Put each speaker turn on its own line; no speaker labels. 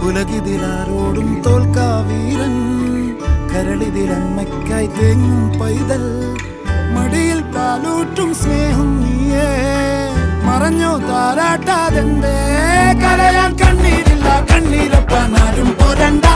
ഉലകിതിലാരോടും തോൽക്കാവീരൻ കരളിതിലമ്മയ്ക്കായി തേങ്ങും പൈതൽ മടിയിൽ പാലൂറ്റും സ്നേഹം നീയേ മറഞ്ഞോ താരാട്ടാതെന്തേ കരയാൻ കണ്ണീരില്ല കണ്ണീരപ്പാൻ ആരും പോരണ്ട